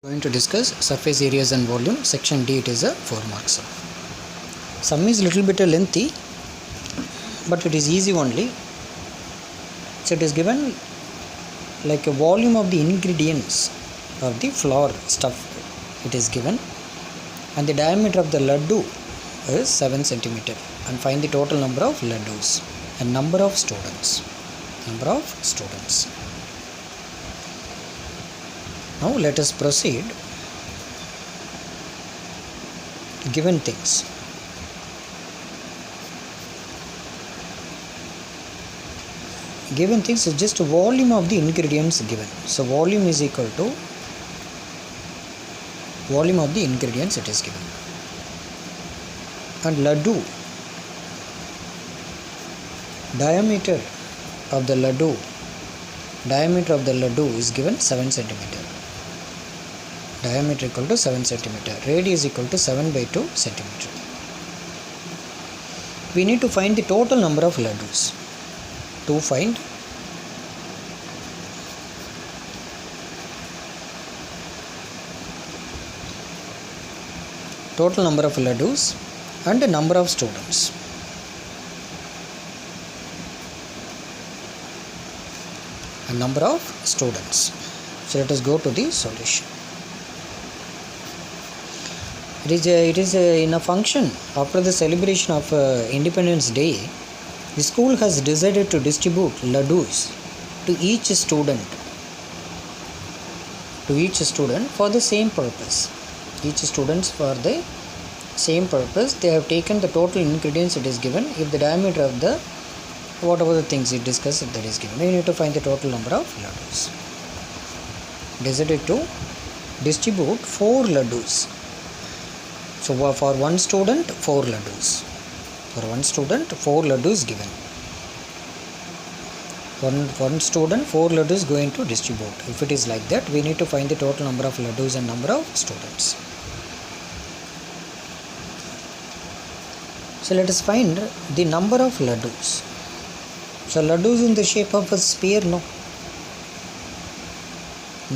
Going to discuss surface areas and volume. Section D, it is a 4 marks. Sum is little bit lengthy, but it is easy only. So it is given like a volume of the ingredients of the flour stuff. It is given, and the diameter of the laddu is 7 centimeter. And find the total number of laddus and number of students. Number of students. Now let us proceed. Given things. Given things is just volume of the ingredients given. So volume is equal to volume of the ingredients it is given. And laddu, diameter of the laddu is given 7 centimeter. Diameter equal to 7 centimeter. Radius equal to 7 by 2 centimeter. We need to find the total number of laddus. To find total number of laddus and the number of students. And number of students. So let us go to the solution. It is in a function after the celebration of Independence Day. The school has decided to distribute laddus to each student for the same purpose. Each students for the same purpose. They have taken the total ingredients it is given. If the diameter of the whatever the things it discussed that is given, we need to find the total number of laddus. Decided to distribute 4 laddus. So for one student 4 laddus. For one student 4 laddus given. One student 4 laddus going to distribute. If it is like that, we need to find the total number of laddus and number of students. So let us find the number of laddus. So laddus in the shape of a sphere, no.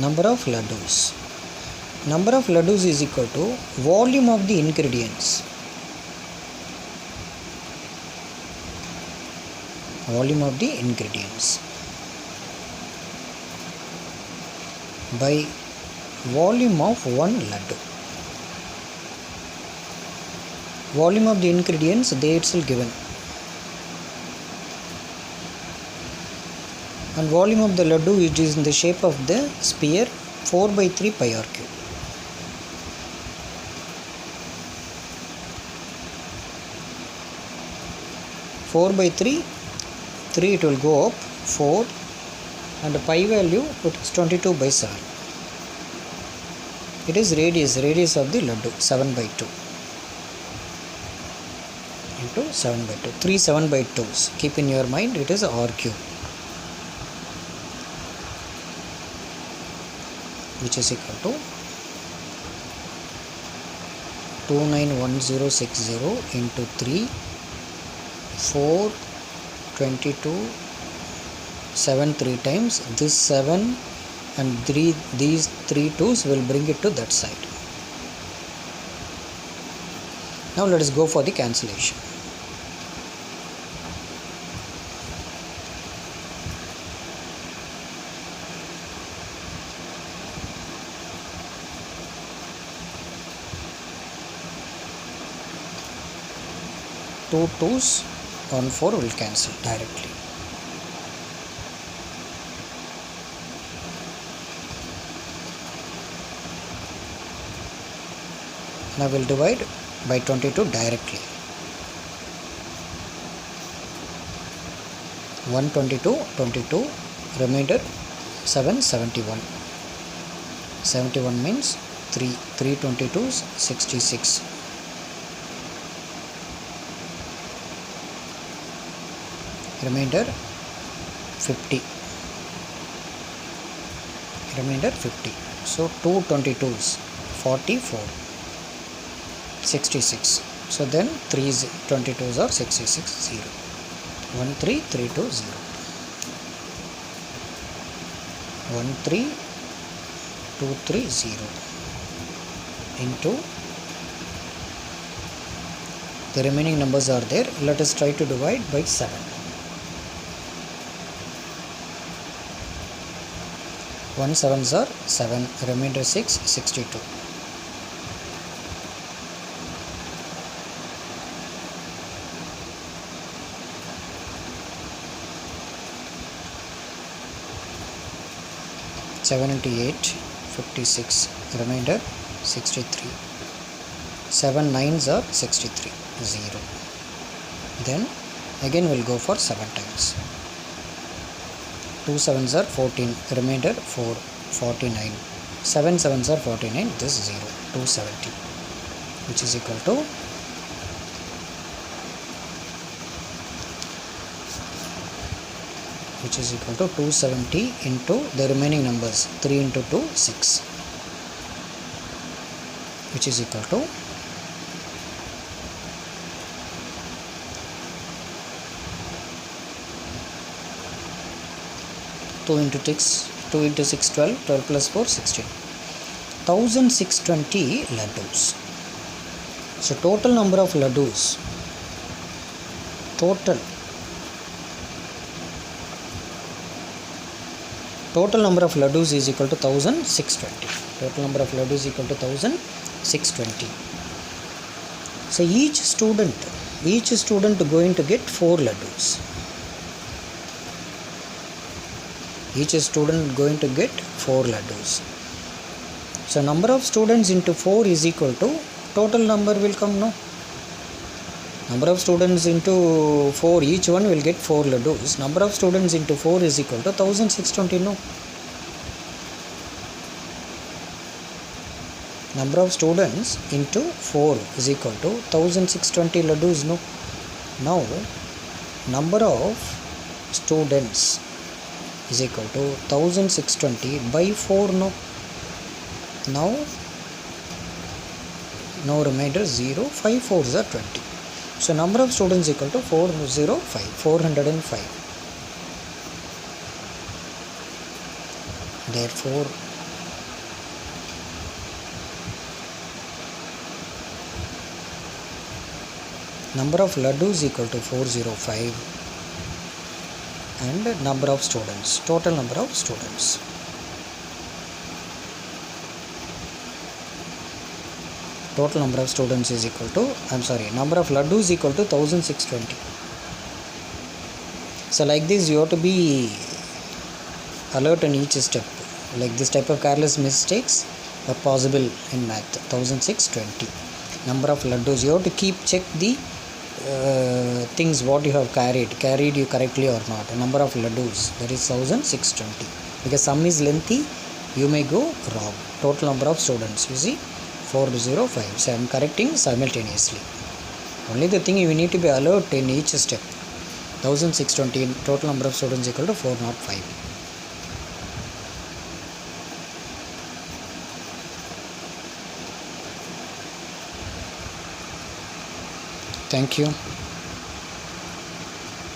Number of laddus. Number of laddus is equal to volume of the ingredients. Volume of the ingredients by volume of one laddu. Volume of the ingredients they itself given. And volume of the laddu it is in the shape of the sphere 4 by 3 pi r cube. Four by 3 it will go up 4, and the pi value it is 22 by 7. It is radius of the laddu 7 by 2 into 7 by 2. 3 7 by 2s. Keep in your mind it is r cube, which is equal to 291060 into 3 4 22 7 3 times. This 7 and 3, these 3 2's will bring it to that side. Now let us go for the cancellation. Two 2's on 4 will cancel directly. Now we'll divide by 22 directly. 122 22, remainder 7 71. 71 means 3 22's 66. Remainder 50. Remainder 50. So 2 22's 44. 66. So then 3 22's are 66 0. 13320. 13230. into the remaining numbers are there. Let us try to divide by 7. 1 7s are 7, remainder 6, 62. Seven into 8, 56, remainder 63. 7 9s are 63, 0. Then again we'll go for 7 times. 2 7s are 14, remainder 4, 49. 7 7s are 49, this 0, 270, which is equal to which is equal to 270 into the remaining numbers, 3 into 2, 6, which is equal to 2 into 6, 12, 12 plus 4, 16. 1620 laddus. So total number of laddus, total number of laddus is equal to 1620. Total number of laddus is equal to 1620. So each student going to get 4 laddus. Each student going to get 4 laddus. So number of students into 4 is equal to total number will come, no? Number of students into 4, each one will get 4 laddus. Number of students into 4 is equal to 1620, no? Number of students into 4 is equal to 1620 laddus, no? Now, number of students is equal to 1620 by 4, no? Now remainder 0, 5 4s are 20. So number of students equal to 405, 405. Therefore, number of laddus equal to 405 and number of students, total number of students. Total number of students is equal to, number of laddus equal to 1620. So like this you have to be alert in each step. Like this type of careless mistakes are possible in math. 1620. Number of laddus, you have to check the things what you have carried you correctly or not. Number of laddus, that is 1620. Because sum is lengthy, you may go wrong. Total number of students, you see, 405. So I am correcting simultaneously. Only the thing you need to be alert in each step. 1620 total number of students equal to 405. Thank you.